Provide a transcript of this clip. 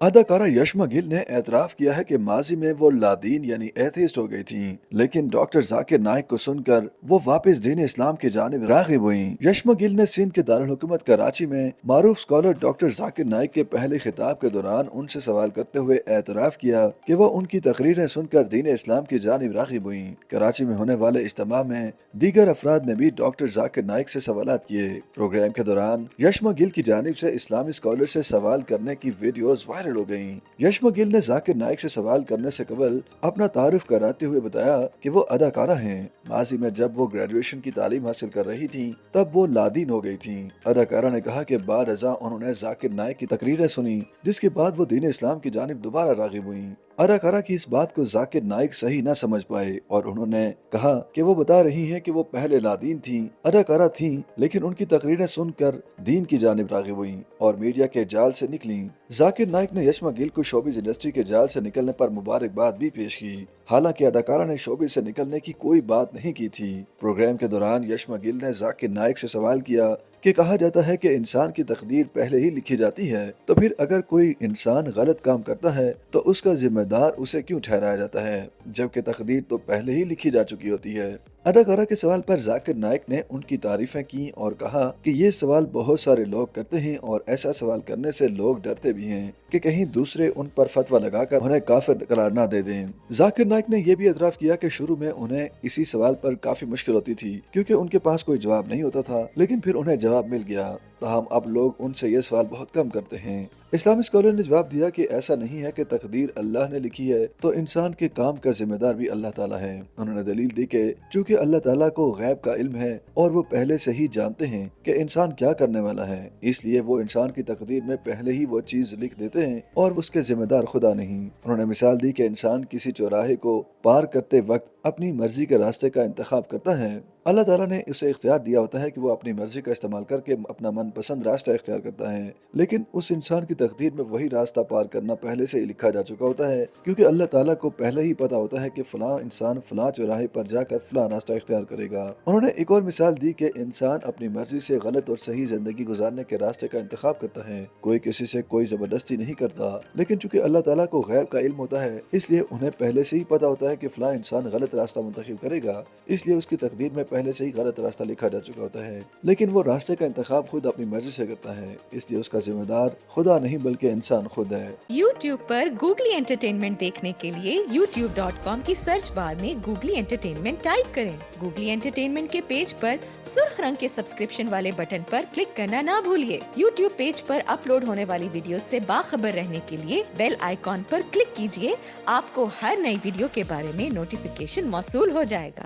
अदाकारा यशमा गिल ने एतराफ किया है कि माजी में वो लादीन यानी एथेइस्ट हो गई थीं, लेकिन डॉक्टर जाकिर नाइक को सुनकर वो वापस दीन इस्लाम की जानिब राग़िब हुईं। यशमा गिल ने सिंध के दारुल हुकूमत कराची में मारूफ स्कॉलर डॉक्टर जाकिर नाइक के पहले खिताब के दौरान उनसे सवाल करते हुए एतराफ किया कि वो उनकी तकरीरें सुनकर दीन इस्लाम की जानिब राग़िब हुईं। कराची में होने वाले इज्तिमा में दीगर अफराद ने भी डॉक्टर जाकिर नाइक से सवालात किए। प्रोग्राम के दौरान यशमा गिल की जानिब से इस्लामी स्कॉलर से सवाल करने की वीडियोज वायरल हो गयी। यशमा गिल ने जाकिर नाइक से सवाल करने से कबल अपना तारुफ कराते हुए बताया कि वो अदाकारा हैं। माजी में जब वो ग्रेजुएशन की तालीम हासिल कर रही थीं, तब वो लादीन हो गई थीं। अदाकारा ने कहा कि बाद अज़ा उन्होंने जाकिर नाइक की तकरीरें सुनी, जिसके बाद वो दीन इस्लाम की जानिब दोबारा राग़िब हुई। अदाकारा की इस बात को जाकिर नाइक सही न समझ पाए और उन्होंने कहा कि वो बता रही हैं कि वो पहले लादीन थीं, अदाकारा थीं, लेकिन उनकी तकरीरें सुनकर दीन की जानिब राग़िब हुईं और मीडिया के जाल से निकलीं। जाकिर नाइक ने यशमा गिल को शोबिज़ इंडस्ट्री के जाल से निकलने पर मुबारकबाद भी पेश की। हालांकि अदाकारा ने शोबिज़ से निकलने की कोई बात नहीं की थी। प्रोग्राम के दौरान यशमा गिल ने जाकिर नाइक से सवाल किया कि कहा जाता है कि इंसान की तकदीर पहले ही लिखी जाती है, तो फिर अगर कोई इंसान गलत काम करता है तो उसका जिम्मेदार उसे क्यों ठहराया जाता है, जबकि तकदीर तो पहले ही लिखी जा चुकी होती है। अदाकारा के सवाल पर जाकिर नाइक ने उनकी तारीफें की और कहा कि ये सवाल बहुत सारे लोग करते हैं और ऐसा सवाल करने से लोग डरते भी हैं कि कहीं दूसरे उन पर फतवा लगाकर उन्हें काफिर करार न दे दें। जाकिर नाइक ने यह भी एतराफ किया कि शुरू में उन्हें इसी सवाल पर काफी मुश्किल होती थी, क्योंकि उनके पास कोई जवाब नहीं होता था, लेकिन फिर उन्हें जवाब मिल गया। ताहम अब लोग उनसे ये सवाल बहुत कम करते हैं। इस्लामी स्कॉलर ने जवाब दिया कि ऐसा नहीं है कि तकदीर अल्लाह ने लिखी है तो इंसान के काम का जिम्मेदार भी अल्लाह ताला है। उन्होंने दलील दी कि चूंकि अल्लाह ताला को गैब का इल्म है और वो पहले से ही जानते हैं कि इंसान क्या करने वाला है, इसलिए वो इंसान की तकदीर में पहले ही वो चीज लिख देते हैं और उसके जिम्मेदार खुदा नहीं। उन्होंने मिसाल दी कि इंसान किसी चौराहे को पार करते वक्त अपनी मर्जी के रास्ते का इंतखाब करता है। अल्लाह ताला ने उसे इख्तियार दिया होता है कि वो अपनी मर्जी का इस्तेमाल करके अपना मनपसंद रास्ता इख्तियार करता है, लेकिन उस इंसान की तकदीर में वही रास्ता पार करना पहले से ही लिखा जा चुका होता है, क्योंकि अल्लाह ताला को पहले ही पता होता है कि फलां इंसान फलां चौराहे पर जाकर फलां रास्ता इख्तियार करेगा। उन्होंने एक और मिसाल दी कि इंसान अपनी मर्जी से गलत और सही जिंदगी गुजारने के रास्ते का इंतखाब करता है। कोई किसी से कोई जबरदस्ती नहीं करता, लेकिन चूंकि अल्लाह ताला को गैब का इल्म होता है, इसलिए उन्हें पहले से ही पता होता है कि फलां इंसान गलत रास्ता मुंतखब करेगा, इसलिए उसकी तकदीर में पहले से ही गलत रास्ता लिखा जा चुका होता है, लेकिन वो रास्ते का इंतखाब खुद अपनी मर्जी से करता है, इसलिए उसका जिम्मेदार खुदा नहीं बल्कि इंसान खुद है। YouTube पर गूगली एंटरटेनमेंट देखने के लिए youtube.com की सर्च बार में गूगली एंटरटेनमेंट टाइप करें। गूगली एंटरटेनमेंट के पेज पर सुर्ख रंग के सब्सक्रिप्शन वाले बटन पर क्लिक करना ना भूलिए। YouTube पेज पर अपलोड होने वाली वीडियो से बाखबर रहने के लिए बेल आइकॉन पर क्लिक कीजिए। आपको हर नई वीडियो के बारे में नोटिफिकेशन मौसूल हो जाएगा।